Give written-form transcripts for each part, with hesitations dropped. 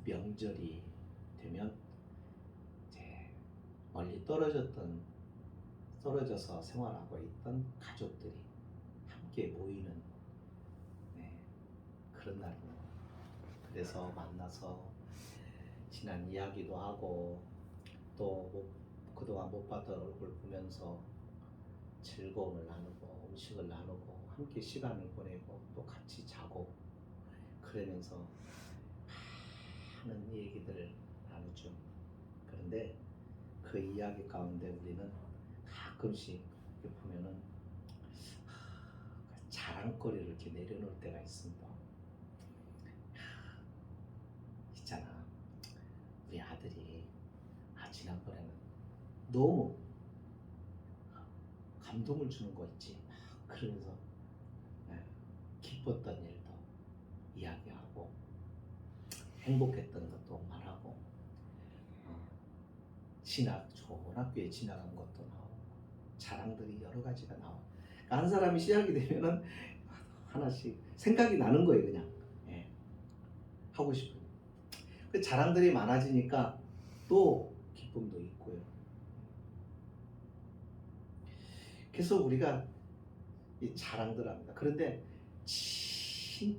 명절이 되면 이제 멀리 떨어져서 생활하고 있던 가족들이 함께 모이는 그런 날이에요. 그래서 만나서 지난 이야기도 하고 또 그동안 못 봤던 얼굴 보면서 즐거움을 나누고 음식을 나누고 함께 시간을 보내고 또 같이 자고 그러면서 많은 얘기들을 나누죠. 그런데 그 이야기 가운데 우리는 가끔씩 이렇게 보면은 자랑거리를 이렇게 내려놓을 때가 있습니다. 있잖아, 우리 아들이 지난번에는 너무 감동을 주는 거 있지. 그러면서 기뻤던 일도 이야기하고 행복했던 것도 말하고 좋은 학교에 지나간 것도 나오고 자랑들이 여러 가지가 나와. 그러니까 한 사람이 시작이 되면은 하나씩 생각이 나는 거예요. 그냥 하고 싶은 그 자랑들이 많아지니까 또 기쁨도 있고요. 그래서 우리가 이 자랑들 합니다. 그런데 진짜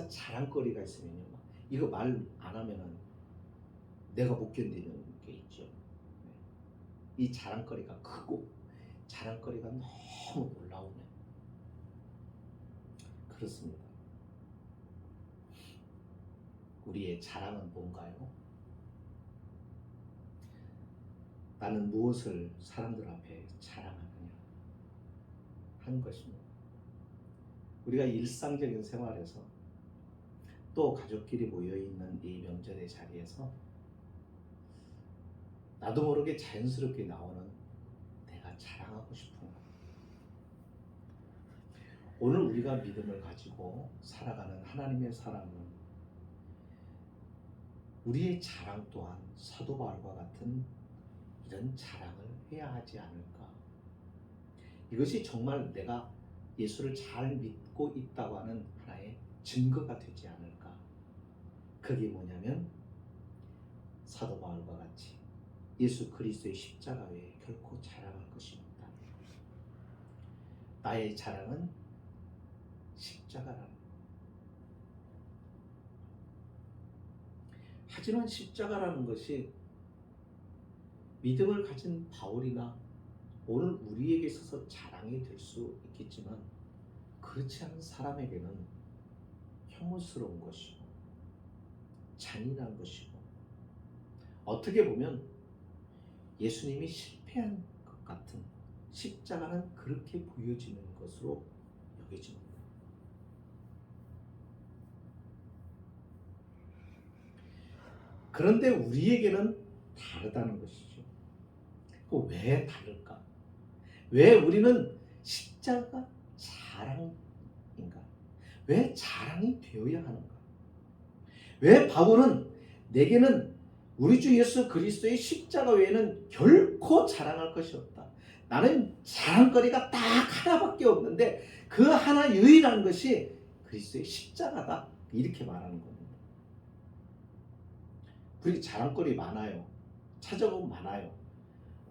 자랑거리가 있으면요, 이거 말 안 하면은 내가 못 견디는 게 있죠. 이 자랑거리가 크고 자랑거리가 너무 놀라우면 그렇습니다. 우리의 자랑은 뭔가요? 나는 무엇을 사람들 앞에 자랑하느냐 하는 것입니다. 우리가 일상적인 생활에서 또 가족끼리 모여있는 이 명절의 자리에서 나도 모르게 자연스럽게 나오는 내가 자랑하고 싶은 것. 오늘 우리가 믿음을 가지고 살아가는 하나님의 사람은 우리의 자랑 또한 사도 바울과 같은 이런 자랑을 해야 하지 않을까. 이것이 정말 내가 예수를 잘 믿고 있다고 하는 하나의 증거가 되지 않을까. 그게 뭐냐면 사도 바울과 같이 예수 그리스도의 십자가 외에 결코 자랑할 것이 없다. 나의 자랑은 십자가라는 것. 하지만 십자가라는 것이 믿음을 가진 바울이나 오늘 우리에게 있어서 자랑이 될 수 있겠지만 그렇지 않은 사람에게는 혐오스러운 것이고 잔인한 것이고 어떻게 보면 예수님이 실패한 것 같은 십자가는 그렇게 보여지는 것으로 여겨집니다. 그런데 우리에게는 다르다는 것이죠. 왜 다를까? 왜 우리는 십자가 자랑인가? 왜 자랑이 되어야 하는가? 왜 바울은 내게는 우리 주 예수 그리스도의 십자가 외에는 결코 자랑할 것이 없다. 나는 자랑거리가 딱 하나밖에 없는데 그 하나 유일한 것이 그리스도의 십자가다. 이렇게 말하는 겁니다. 우리 자랑거리 많아요. 찾아보면 많아요.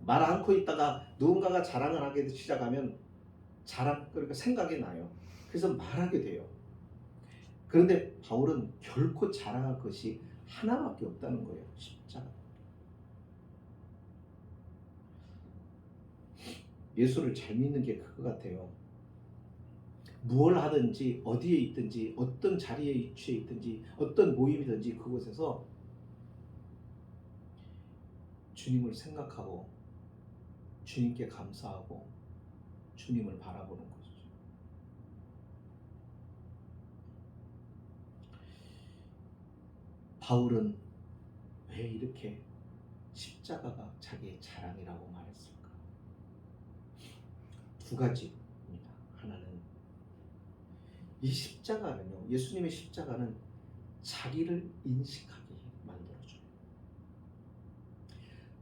말 않고 있다가 누군가가 자랑을 하게 시작하면 자랑거리가 생각이 나요. 그래서 말하게 돼요. 그런데 바울은 결코 자랑할 것이 하나밖에 없다는 거예요. 십자가. 예수를 잘 믿는 게 그거 같아요. 무엇을 하든지 어디에 있든지 어떤 자리에 위치해 있든지 어떤 모임이든지 그곳에서 주님을 생각하고 주님께 감사하고 주님을 바라보는 거죠. 바울은 왜 이렇게 십자가가 자기의 자랑이라고 말했을까? 두 가지입니다. 하나는 이 십자가는요, 예수님의 십자가는 자기를 인식하게 만들어줘요.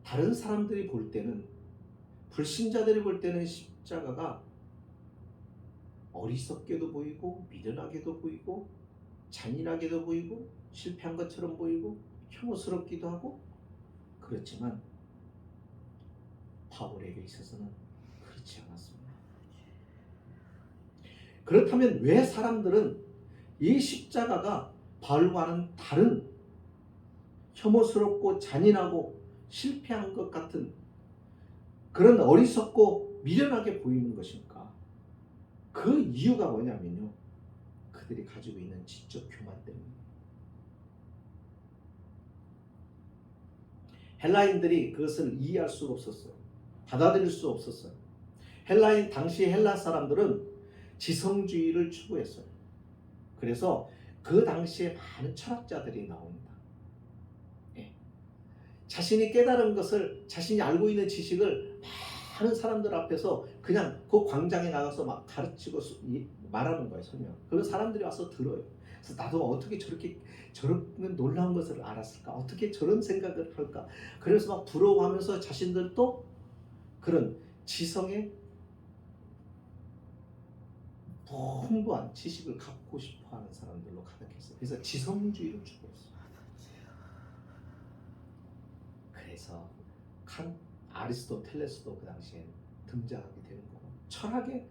다른 사람들이 볼 때는, 불신자들이 볼 때는 십자가가 어리석게도 보이고 미련하게도 보이고 잔인하게도 보이고 실패한 것처럼 보이고 혐오스럽기도 하고 그렇지만 바울에게 있어서는 그렇지 않았습니다. 그렇다면 왜 사람들은 이 십자가가 바울과는 다른 혐오스럽고 잔인하고 실패한 것 같은 그런 어리석고 미련하게 보이는 것일까? 그 이유가 뭐냐면요. 그들이 가지고 있는 지적 교만 때문입니다. 헬라인들이 그것을 이해할 수가 없었어요. 받아들일 수 없었어요. 당시 헬라 사람들은 지성주의를 추구했어요. 그래서 그 당시에 많은 철학자들이 나옵니다. 예. 자신이 깨달은 것을, 자신이 알고 있는 지식을 많은 사람들 앞에서 그냥 그 광장에 나가서 막 가르치고 말하는 거예요. 설명. 그런 사람들이 와서 들어요. 그래서 나도 어떻게 저런 놀라운 것을 알았을까? 어떻게 저런 생각을 할까? 그래서 막 부러워하면서 자신들도 그런 지성의 풍부한 지식을 갖고 싶어하는 사람들로 가득했어요. 그래서 지성주의를 추구했어요. 그래서 아리스토텔레스도 그 당시에 등장하게 되는 거고 철학의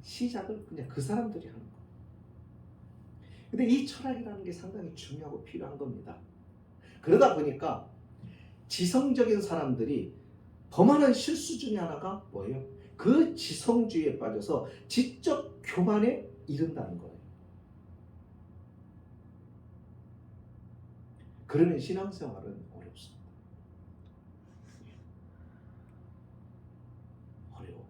시작을 그냥 그 사람들이 하는 거예요. 근데 이 철학이라는 게 상당히 중요하고 필요한 겁니다. 그러다 보니까 지성적인 사람들이 범하는 실수 중에 하나가 뭐예요? 그 지성주의에 빠져서 지적 교만에 이른다는 거예요. 그러면 신앙생활은 어렵습니다. 어려워.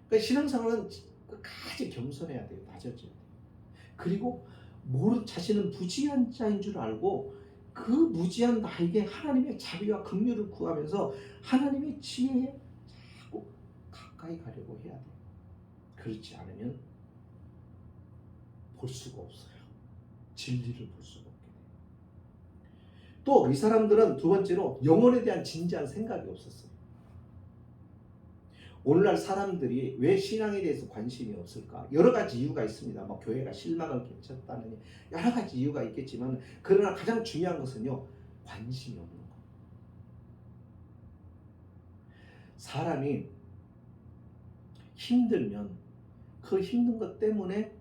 그러니까 신앙생활은 끝까지 겸손해야 돼요. 낮아져야 돼요. 그리고 자신은 무지한 자인 줄 알고 그 무지한 나에게 하나님의 자비와 긍휼을 구하면서 하나님의 지혜에 자꾸 가까이 가려고 해야 돼요. 그렇지 않으면 볼 수가 없어요. 진리를 볼 수가 없게 돼요. 또 이 사람들은 두 번째로 영혼에 대한 진지한 생각이 없었어요. 오늘날 사람들이 왜 신앙에 대해서 관심이 없을까? 여러 가지 이유가 있습니다. 뭐 교회가 실망을 끼쳤다느니 여러 가지 이유가 있겠지만 그러나 가장 중요한 것은요. 관심이 없는 것. 사람이 힘들면 그 힘든 것 때문에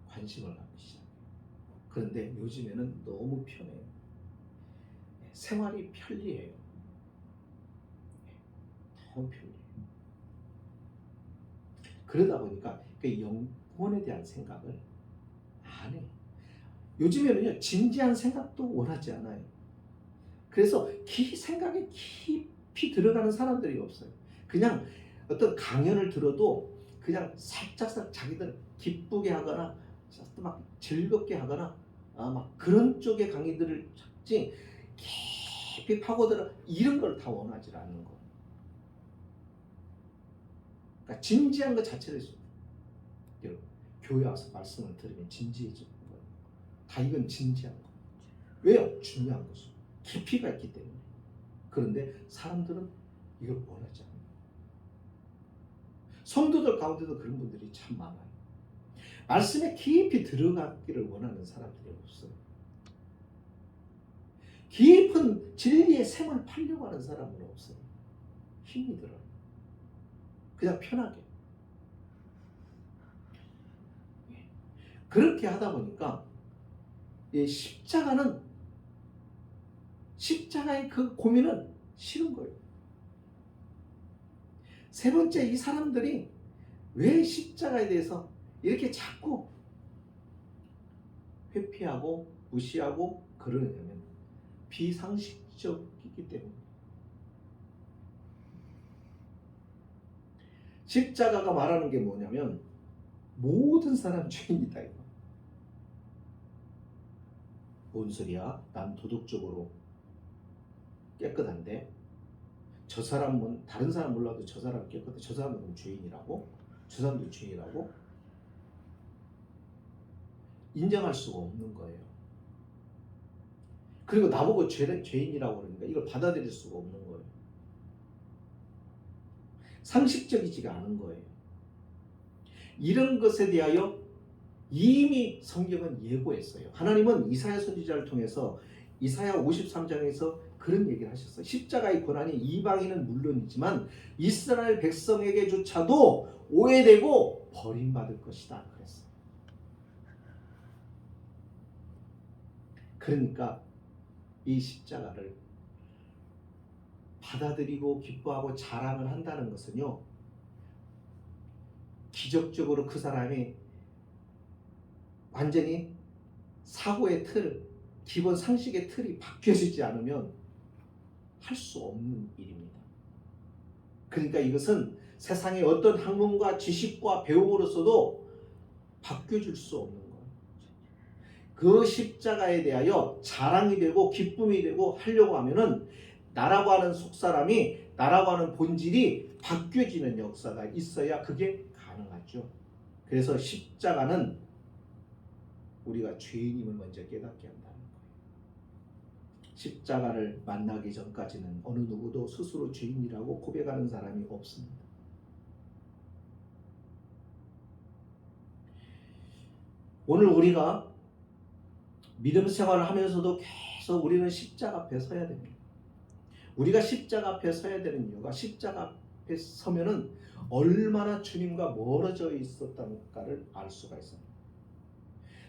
관심을 갖기 시작해요. 그런데 요즘에는 너무 편해요. 생활이 편리해요. 너무 편리해요. 그러다 보니까 그 영혼에 대한 생각을 안 해요. 요즘에는요 진지한 생각도 원하지 않아요. 그래서 생각에 깊이 들어가는 사람들이 없어요. 그냥 어떤 강연을 들어도 그냥 살짝 자기들 기쁘게 하거나 막 즐겁게 하거나 막 그런 쪽의 강의들을 찾지 깊이 파고들어 이런 걸 다 원하지 않는 거예요. 그러니까 진지한 것 자체를 교회 와서 말씀을 들으면 진지해지는 거예요. 다 이건 진지한 거. 왜요? 중요한 것이 깊이가 있기 때문에. 그런데 사람들은 이걸 원하지 않아요. 성도들 가운데도 그런 분들이 참 많아요. 말씀에 깊이 들어가기를 원하는 사람들이 없어요. 깊은 진리의 샘을 팔려고 하는 사람은 없어요. 힘이 들어요. 그냥 편하게. 그렇게 하다 보니까 십자가의 그 고민은 싫은 거예요. 세 번째, 이 사람들이 왜 십자가에 대해서 이렇게 자꾸 회피하고 무시하고 그러냐면 비상식적이기 때문에. 십자가가 말하는 게 뭐냐면 모든 사람 죄인이다 이거. 뭔 소리야? 난 도덕적으로 깨끗한데 저 사람은 다른 사람 몰라도 저 사람 깨끗해. 저 사람은 죄인이라고? 저 사람도 죄인이라고? 인정할 수가 없는 거예요. 그리고 나보고 죄인이라고 그러니까 이걸 받아들일 수가 없는 거예요. 상식적이지가 않은 거예요. 이런 것에 대하여 이미 성경은 예고했어요. 하나님은 이사야 선지자를 통해서 이사야 53장에서 그런 얘기를 하셨어요. 십자가의 고난이 이방인은 물론이지만 이스라엘 백성에게조차도 오해되고 버림받을 것이다 그랬어요. 그러니까 이 십자가를 받아들이고 기뻐하고 자랑을 한다는 것은요, 기적적으로 그 사람이 완전히 사고의 틀, 기본 상식의 틀이 바뀌어지지 않으면 할 수 없는 일입니다. 그러니까 이것은 세상의 어떤 학문과 지식과 배움으로서도 바뀌어줄 수 없는 거예요. 그 십자가에 대하여 자랑이 되고 기쁨이 되고 하려고 하면은 나라고 하는 속사람이, 나라고 하는 본질이 바뀌어지는 역사가 있어야 그게 가능하죠. 그래서 십자가는 우리가 죄인임을 먼저 깨닫게 한다는 거예요. 십자가를 만나기 전까지는 어느 누구도 스스로 죄인이라고 고백하는 사람이 없습니다. 오늘 우리가 믿음 생활을 하면서도 계속 우리는 십자가 앞에 서야 됩니다. 우리가 십자가 앞에 서야 되는 이유가, 십자가 앞에 서면은 얼마나 주님과 멀어져 있었던가를 알 수가 있습니다.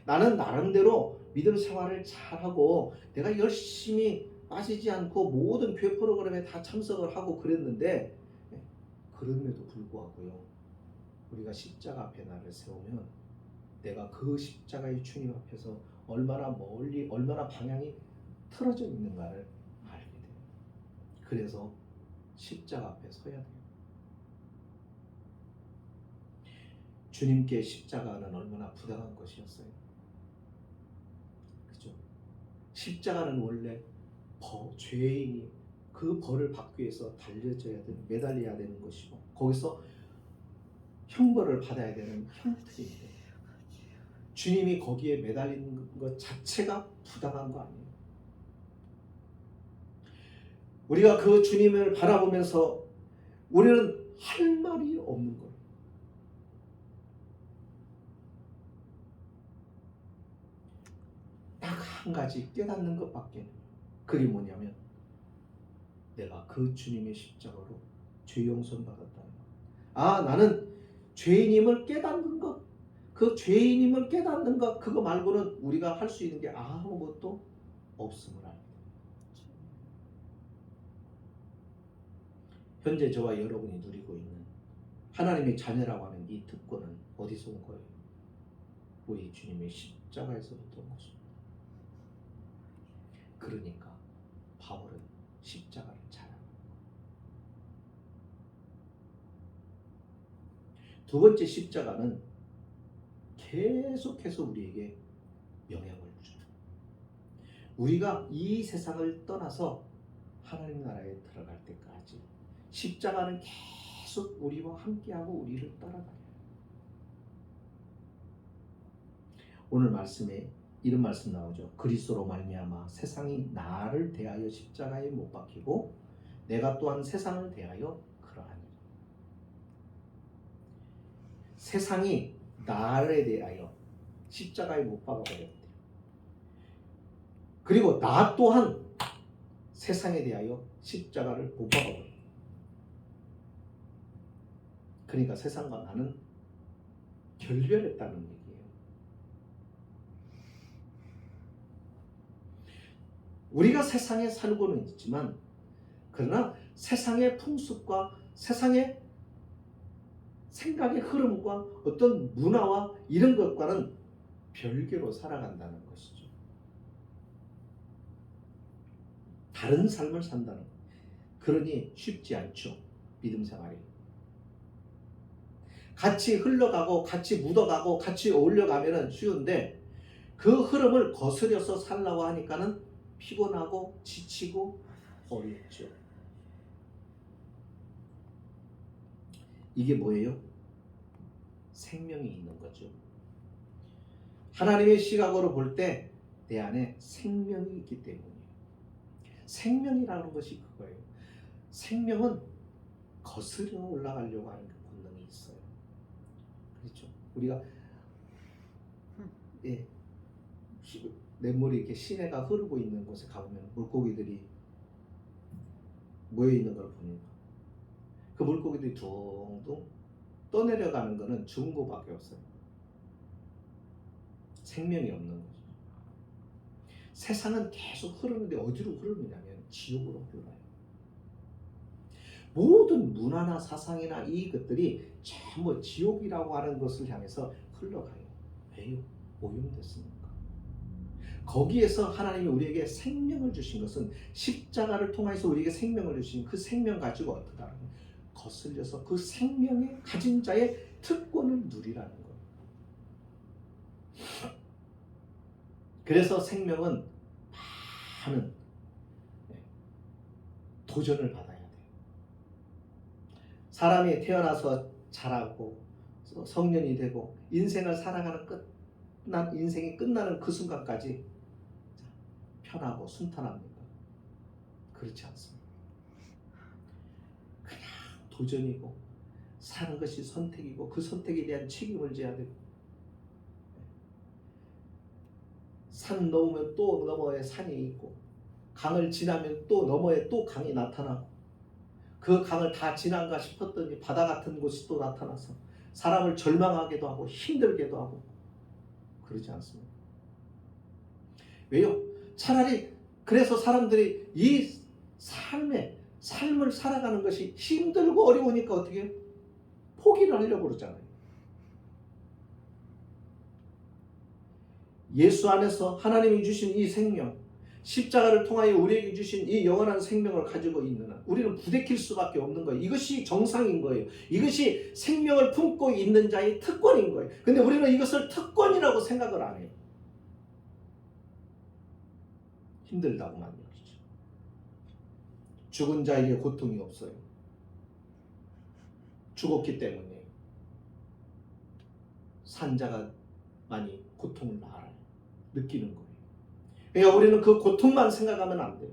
나는 나름대로 믿음 생활을 잘하고 내가 열심히 빠지지 않고 모든 교회 프로그램에 다 참석을 하고 그랬는데, 그럼에도 불구하고요, 우리가 십자가 앞에 나를 세우면 내가 그 십자가의 주님 앞에서 얼마나 멀리, 얼마나 방향이 틀어져 있는가를 알게 돼요. 그래서 십자가 앞에 서야 돼요. 주님께 십자가는 얼마나 부당한 것이었어요. 그죠? 십자가는 원래 죄인이 그 벌을 받기 위해서 달려져야 되는, 매달려야 되는 것이고, 거기서 형벌을 받아야 되는 형틀인데, 주님이 거기에 매달리는 것 자체가 부당한 거 아니에요. 우리가 그 주님을 바라보면서 우리는 할 말이 없는 거예요. 딱 한 가지 깨닫는 것밖에. 그게 뭐냐면 내가 그 주님의 십자가로 죄 용서 받았다는 것. 아, 나는 죄인임을 깨닫는 것, 그 죄인임을 깨닫는 것, 그거 말고는 우리가 할 수 있는 게 아무것도 없음을 압니다. 현재 저와 여러분이 누리고 있는 하나님의 자녀라고 하는 이 특권은 어디서 온 거예요? 우리 주님의 십자가에서부터 온 것입니다. 그러니까 바울은 십자가를 자랑합니다. 두 번째, 십자가는 계속해서 우리에게 영향을 줍니다. 우리가 이 세상을 떠나서 하나님 나라에 들어갈 때까지 십자가는 계속 우리와 함께하고 우리를 따라가요. 오늘 말씀에 이런 말씀 나오죠. 그리스도로 말미암아 세상이 나를 대하여 십자가에 못 박히고 내가 또한 세상을 대하여 그러하니. 세상이 나를 대하여 십자가에 못 박아버렸대요. 그리고 나 또한 세상에 대하여 십자가를 못 박아버렸대요. 그러니까 세상과 나는 결별했다는 얘기예요. 우리가 세상에 살고는 있지만, 그러나 세상의 풍습과 세상의 생각의 흐름과 어떤 문화와 이런 것과는 별개로 살아간다는 것이죠. 다른 삶을 산다는 것. 그러니 쉽지 않죠, 믿음 생활이. 같이 흘러가고 같이 묻어가고 같이 어울려가면 쉬운데, 그 흐름을 거스려서 살라고 하니까는 피곤하고 지치고 어렵죠. 이게 뭐예요? 생명이 있는 거죠. 하나님의 시각으로 볼 때 내 안에 생명이 있기 때문이에요. 생명이라는 것이 그거예요. 생명은 거스려 올라가려고 하는 그 본능이 있어요. 그렇죠? 우리가 냇물이 이렇게 시내가 흐르고 있는 곳에 가보면 물고기들이 모여 있는 걸 봅니다. 그 물고기들이 둥둥 떠내려가는 것은 죽은 것밖에 없어요. 생명이 없는 거죠. 세상은 계속 흐르는데 어디로 흐르느냐면 지옥으로 흘러요. 모든 문화나 사상이나 이것들이 전부 지옥이라고 하는 것을 향해서 흘러가요. 왜요? 오염됐으니까. 거기에서 하나님이 우리에게 생명을 주신 것은 십자가를 통해서 우리에게 생명을 주신 그 생명 가지고 어떻게 하는 거예요? 거슬려서 그 생명의 가진 자의 특권을 누리라는 거예요. 그래서 생명은 많은 도전을 받아야 돼요. 사람이 태어나서 자라고 성년이 되고 인생을 살아가는 인생이 끝나는 그 순간까지 편하고 순탄합니까? 그렇지 않습니다. 그냥 도전이고 사는 것이 선택이고 그 선택에 대한 책임을 져야 되고 산 넘으면 또 너머에 산이 있고 강을 지나면 또 너머에 또 강이 나타나고 그 강을 다 지난가 싶었더니 바다 같은 곳이 또 나타나서 사람을 절망하게도 하고 힘들게도 하고 그러지 않습니다. 왜요? 차라리 그래서 사람들이 이 삶을 살아가는 것이 힘들고 어려우니까 어떻게 해요? 포기를 하려고 그러잖아요. 예수 안에서 하나님이 주신 이 생명, 십자가를 통하여 우리에게 주신 이 영원한 생명을 가지고 있는 한 우리는 부대낄 수밖에 없는 거예요. 이것이 정상인 거예요. 이것이 생명을 품고 있는 자의 특권인 거예요. 근데 우리는 이것을 특권이라고 생각을 안 해요. 힘들다고만 여기죠. 죽은 자에게 고통이 없어요. 죽었기 때문에 산 자가 많이 고통을 알아요. 느끼는 거예요. 그러니까 우리는 그 고통만 생각하면 안 돼요.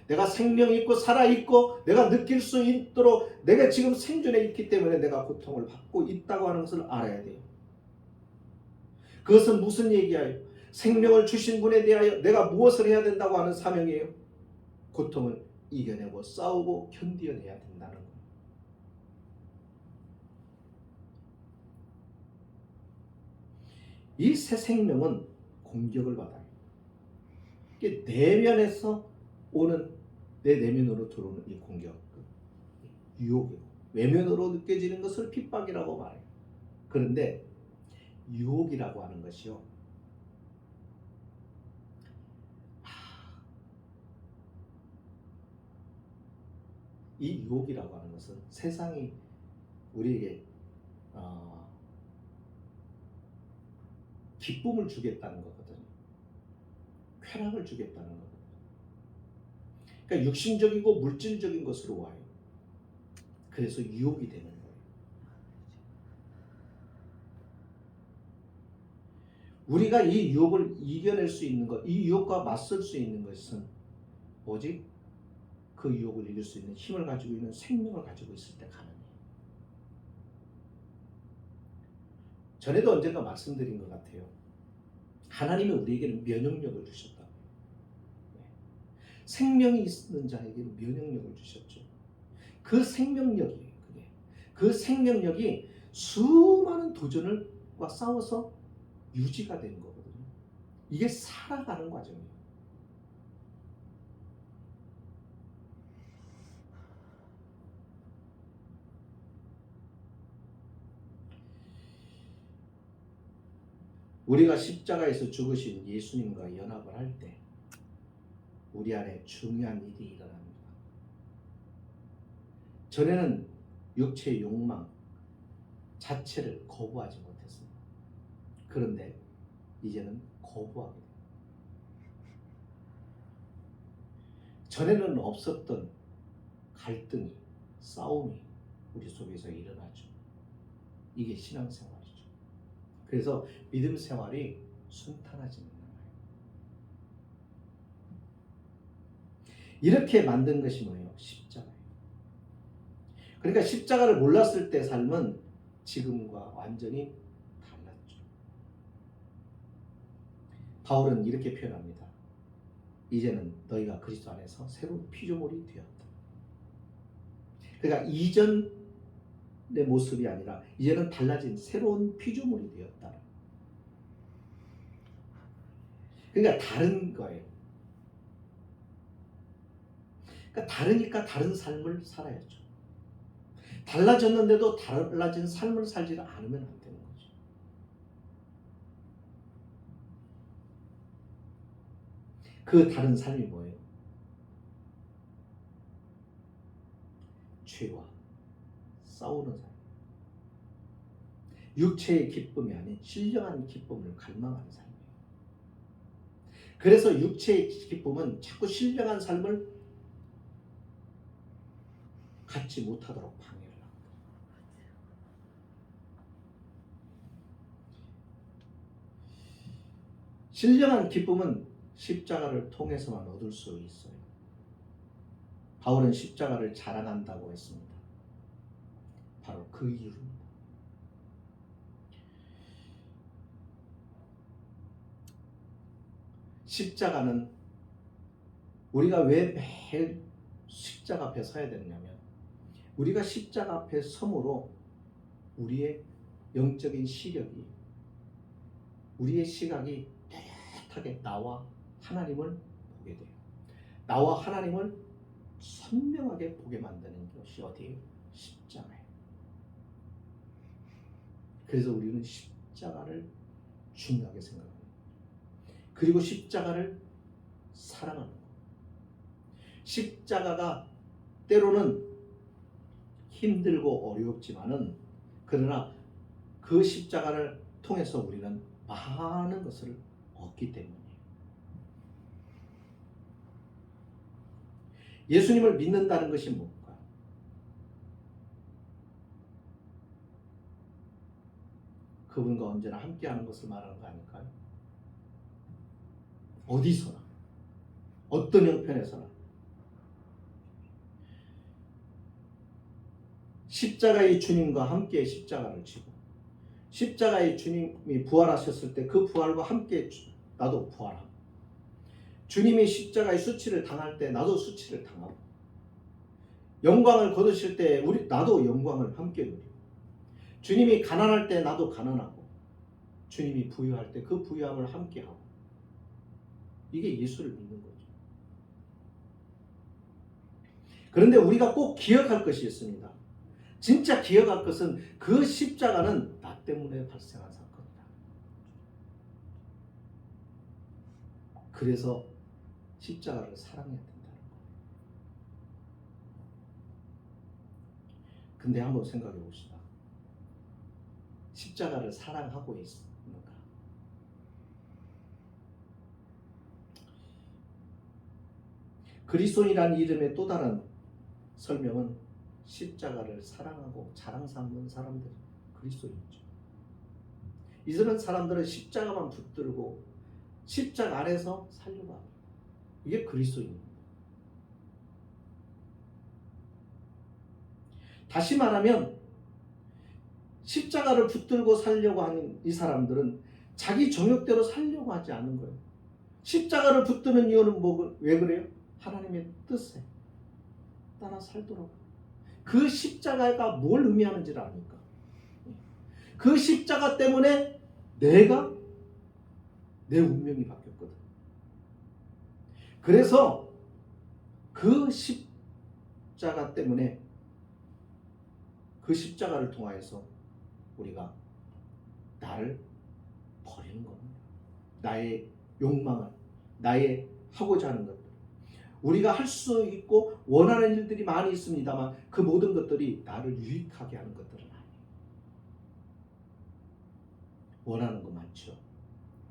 내가 생명이 있고 살아있고 내가 느낄 수 있도록 내가 지금 생존해 있기 때문에 내가 고통을 받고 있다고 하는 것을 알아야 돼요. 그것은 무슨 얘기예요? 생명을 주신 분에 대하여 내가 무엇을 해야 된다고 하는 사명이에요? 고통을 이겨내고 싸우고 견뎌내야 된다는 거예요. 이 새 생명은 공격을 받아요. 이게 내면에서 오는 내 내면으로 들어오는 이 공격, 유혹이고 외면으로 느껴지는 것을 핍박이라고 말해요. 그런데 유혹이라고 하는 것이요, 이 유혹이라고 하는 것은 세상이 우리에게 기쁨을 주겠다는 거거든요. 쾌락을 주겠다는 거거든요. 그러니까 육신적이고 물질적인 것으로 와요. 그래서 유혹이 되는 거예요. 우리가 이 유혹을 이겨낼 수 있는 것, 이 유혹과 맞설 수 있는 것은 오직 그 유혹을 이길 수 있는 힘을 가지고 있는 생명을 가지고 있을 때 가능해요. 전에도 언젠가 말씀드린 것 같아요. 하나님이 우리에게는 면역력을 주셨다. 생명이 있는 자에게는 면역력을 주셨죠. 그 생명력이에요. 그 생명력이 수많은 도전과 싸워서 유지가 되는 거거든요. 이게 살아가는 과정이에요. 우리가 십자가에서 죽으신 예수님과 연합을 할 때 우리 안에 중요한 일이 일어납니다. 전에는 육체의 욕망 자체를 거부하지 못했습니다. 그런데 이제는 거부하게 됩니다. 전에는 없었던 갈등이, 싸움이 우리 속에서 일어나죠. 이게 신앙생활이죠. 그래서 믿음 생활이 순탄해집니다. 이렇게 만든 것이 뭐예요? 십자가예요. 그러니까 십자가를 몰랐을 때 삶은 지금과 완전히 달랐죠. 바울은 이렇게 표현합니다. 이제는 너희가 그리스도 안에서 새로운 피조물이 되었다. 그러니까 이전의 모습이 아니라 이제는 달라진 새로운 피조물이 되었다. 그러니까 다른 거예요. 그러니까 다르니까 다른 삶을 살아야죠. 달라졌는데도 달라진 삶을 살지 않으면 안 되는 거죠. 그 다른 삶이 뭐예요? 죄와 싸우는 삶. 육체의 기쁨이 아닌 신령한 기쁨을 갈망하는 삶이에요. 그래서 육체의 기쁨은 자꾸 신령한 삶을 갖지 못하도록 방해를 합니다. 신령한 기쁨은 십자가를 통해서만 얻을 수 있어요. 바울은 십자가를 자랑한다고 했습니다. 바로 그 이유입니다. 십자가는 우리가 왜 매일 십자가 앞에 서야 되느냐면 우리가 십자가 앞에 섬으로 우리의 영적인 시력이 우리의 시각이 뚜렷하게 나와 하나님을 보게 돼요. 나와 하나님을 선명하게 보게 만드는 것이 어디예요? 십자가예요. 그래서 우리는 십자가를 중요하게 생각합니다. 그리고 십자가를 사랑하는 것. 십자가가 때로는 힘들고 어렵지만은 그러나 그 십자가를 통해서 우리는 많은 것을 얻기 때문이에요. 예수님을 믿는다는 것이 뭘까요? 그분과 언제나 함께하는 것을 말하는 거 아닐까요? 어디서나 어떤 형편에서나 십자가의 주님과 함께 십자가를 지고 십자가의 주님이 부활하셨을 때 그 부활과 함께 나도 부활하고 주님이 십자가의 수치를 당할 때 나도 수치를 당하고 영광을 거두실 때 나도 영광을 함께 누리고 주님이 가난할 때 나도 가난하고 주님이 부유할 때 그 부유함을 함께 하고 이게 예수를 믿는 거죠. 그런데 우리가 꼭 기억할 것이 있습니다. 진짜 기억할 것은 그 십자가는 나 때문에 발생한 사건이다. 그래서 십자가를 사랑해야 된다는 거예요. 근데 한번 생각해 봅시다. 십자가를 사랑하고 있는가? 그리스도인이라는 이름의 또 다른 설명은 십자가를 사랑하고 자랑 삼는 사람들, 그리스도인이죠. 이들은 사람들은 십자가만 붙들고 십자가 안에서 살려고 합니다. 이게 그리스도인입니다. 다시 말하면 십자가를 붙들고 살려고 하는 이 사람들은 자기 정욕대로 살려고 하지 않는 거예요. 십자가를 붙드는 이유는 왜 그래요? 하나님의 뜻에 따라 살도록. 그 십자가가 뭘 의미하는지를 아니까. 그 십자가 때문에 내 운명이 바뀌었거든. 그래서 그 십자가 때문에 그 십자가를 통하여서 우리가 나를 버리는 겁니다. 나의 욕망을, 나의 하고자 하는 것들. 우리가 할 수 있고 원하는 일들이 많이 있습니다만 그 모든 것들이 나를 유익하게 하는 것들은 아니에요. 원하는 거 많죠.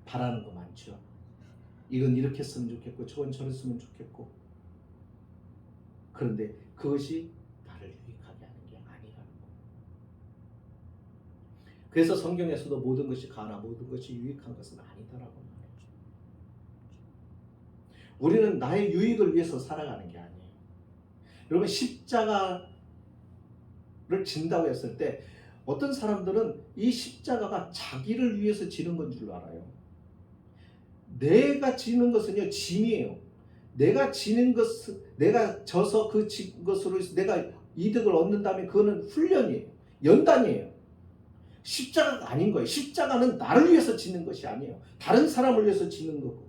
바라는 거 많죠. 이건 이렇게 했으면 좋겠고 저건 저랬으면 좋겠고 그런데 그것이 나를 유익하게 하는 게 아니라는 거예요. 그래서 성경에서도 모든 것이 가나 모든 것이 유익한 것은 아니다라고 말하죠. 우리는 나의 유익을 위해서 살아가는 게 아니에요. 여러분 십자가를 진다고 했을 때 어떤 사람들은 이 십자가가 자기를 위해서 지는 건 줄 알아요. 내가 지는 것은요 짐이에요. 내가 지는 것은 내가 져서 그 것으로 해서 내가 이득을 얻는다면 그거는 훈련이에요. 연단이에요. 십자가가 아닌 거예요. 십자가는 나를 위해서 지는 것이 아니에요. 다른 사람을 위해서 지는 거고.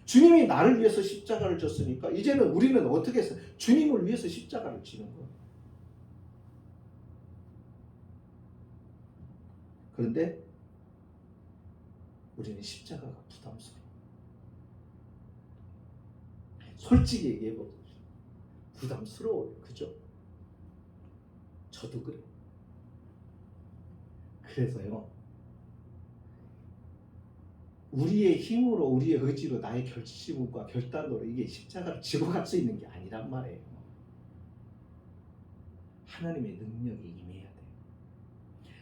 주님이 나를 위해서 십자가를 졌으니까 이제는 우리는 어떻게 해서 주님을 위해서 십자가를 지는 거예요. 그런데 우리는 십자가가 부담스러워. 솔직히 얘기해보면 부담스러워요. 그죠? 저도 그래요. 그래서요. 우리의 힘으로 우리의 의지로 나의 결심과 결단으로 이게 십자가를 지고 갈 수 있는 게 아니란 말이에요. 하나님의 능력이 임해야 돼요.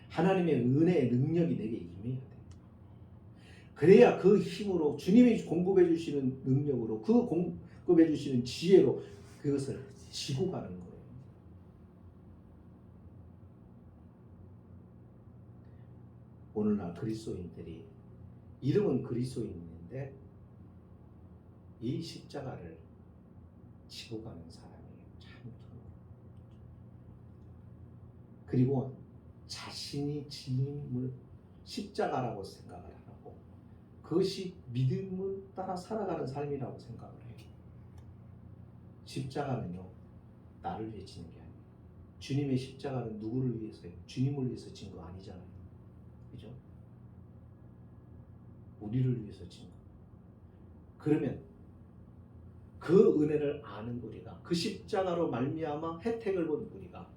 하나님의 은혜의 능력이 내게 임해야 돼요. 그래야 그 힘으로 주님이 공급해 주시는 능력으로 그 공급해 주시는 지혜로 그것을 지고 가는 거예요. 오늘날 그리스도인들이 이름은 그리스도인인데 이 십자가를 지고 가는 사람이에요. 참 드물어요. 그리고 자신이 짐을 십자가라고 생각을 안 하고 그것이 믿음을 따라 살아가는 삶이라고 생각을 해요. 십자가는요 나를 위해 지는 게 아니에요. 주님의 십자가는 누구를 위해서요? 주님을 위해서 진 거 아니잖아요. 그죠? 우리를 위해서 진 거. 그러면 그 은혜를 아는 우리가 그 십자가로 말미암아 혜택을 본 우리가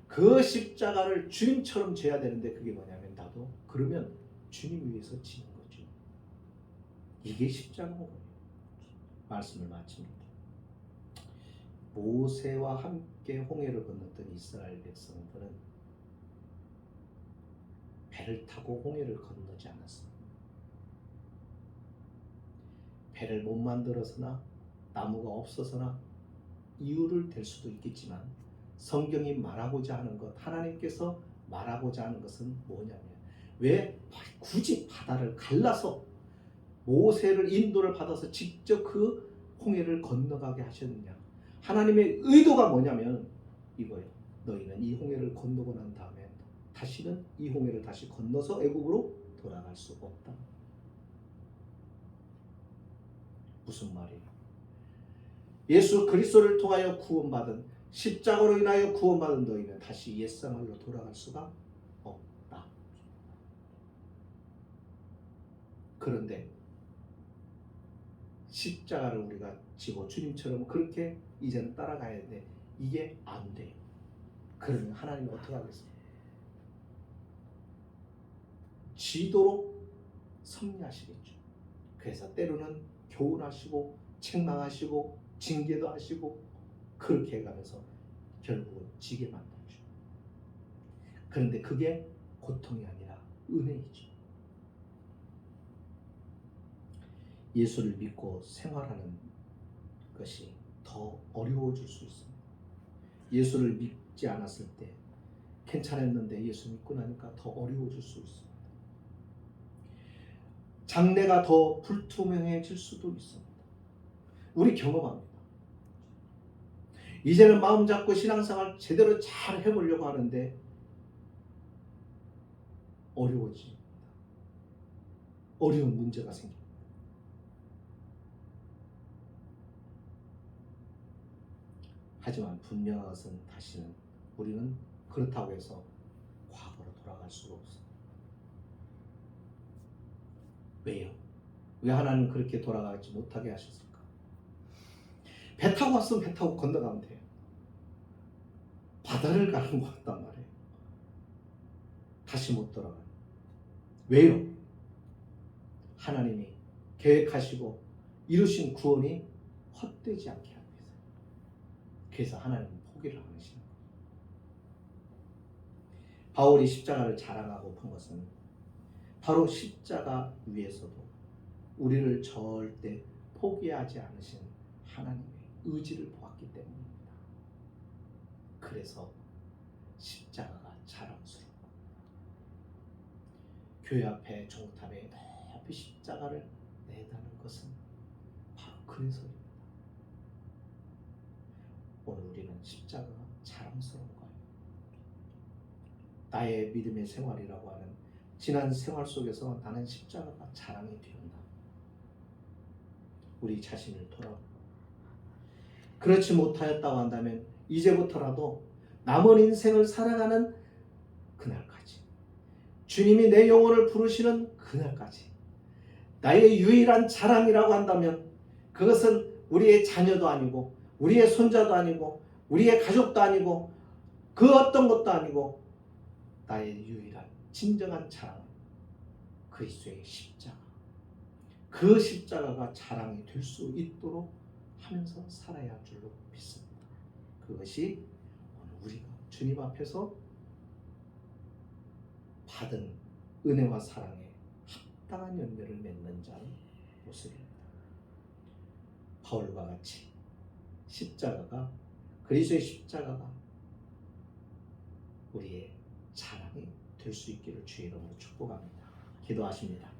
그 십자가를 주님처럼 져야 되는데 그게 뭐냐면 나도 그러면 주님 위해서 지는 거죠. 이게 십자가인 거예요. 말씀을 마칩니다. 모세와 함께 홍해를 건넜던 이스라엘 백성들은 배를 타고 홍해를 건너지 않았습니다. 배를 못 만들어서나 나무가 없어서나 이유를 댈 수도 있겠지만 성경이 말하고자 하는 것, 하나님께서 말하고자 하는 것은 뭐냐면 왜 굳이 바다를 갈라서 모세를 인도를 받아서 직접 그 홍해를 건너가게 하셨느냐. 하나님의 의도가 뭐냐면 이거예요. 너희는 이 홍해를 건너고 난 다음에 다시는 이 홍해를 다시 건너서 애국으로 돌아갈 수 없다. 무슨 말이에요? 예수 그리스도를 통하여 구원받은 십자가로 인하여 구원받은 너희는 다시 옛생활로 돌아갈 수가 없다. 그런데 십자가를 우리가 지고 주님처럼 그렇게 이제는 따라가야 되는데 이게 안 돼요. 그러면 하나님이 어떻게 하겠습니까? 지도록 섭리하시겠죠. 그래서 때로는 교훈하시고 책망하시고 징계도 하시고 그렇게 해가면서 결국은 지게 만들죠. 그런데 그게 고통이 아니라 은혜이죠. 예수를 믿고 생활하는 것이 더 어려워질 수 있습니다. 예수를 믿지 않았을 때 괜찮았는데 예수 믿고 나니까 더 어려워질 수 있습니다. 장래가 더 불투명해질 수도 있습니다. 우리 경험합니다. 이제는 마음 잡고 신앙생활 제대로 잘 해보려고 하는데 어려워집니다. 어려운 문제가 생깁니다. 하지만 분명한 것은 다시는 우리는 그렇다고 해서 과거로 돌아갈 수가 없습니다. 왜요? 왜 하나님은 그렇게 돌아가지 못하게 하셨을까? 배 타고 왔으면 배 타고 건너가면 돼요. 바다를 가는 것 같단 말이에요. 다시 못 돌아가요. 왜요? 하나님이 계획하시고 이루신 구원이 헛되지 않게 하기 위해서. 그래서 하나님은 포기를 안 하시는 거예요. 바울이 십자가를 자랑하고 픈 것은 바로 십자가 위에서도 우리를 절대 포기하지 않으신 하나님의 의지를 보았기 때문입니다. 그래서 십자가가 자랑스러운 겁니다. 교회 앞에 정탑에 높이 십자가를 자랑해야다는 것은 바로 그래서입니다. 오늘 우리는 십자가가 자랑스러운 거예요. 나의 믿음의 생활이라고 하는 지난 생활 속에서 나는 십자가가 자랑이 되었나? 우리 자신을 돌아보고 그렇지 못하였다고 한다면 이제부터라도 남은 인생을 살아가는 그날까지 주님이 내 영혼을 부르시는 그날까지 나의 유일한 자랑이라고 한다면 그것은 우리의 자녀도 아니고 우리의 손자도 아니고 우리의 가족도 아니고 그 어떤 것도 아니고 나의 유일한 진정한 자랑은 그리스도의 십자가, 그 십자가가 자랑이 될 수 있도록 하면서 살아야 할 줄로 믿습니다. 그것이 오늘 우리가 주님 앞에서 받은 은혜와 사랑에 합당한 열매를 맺는 자의 모습입니다. 바울과 같이 십자가가, 그리스도의 십자가가 우리의 자랑이 될 수 있기를 주의 이름으로 축복합니다. 기도하십니다.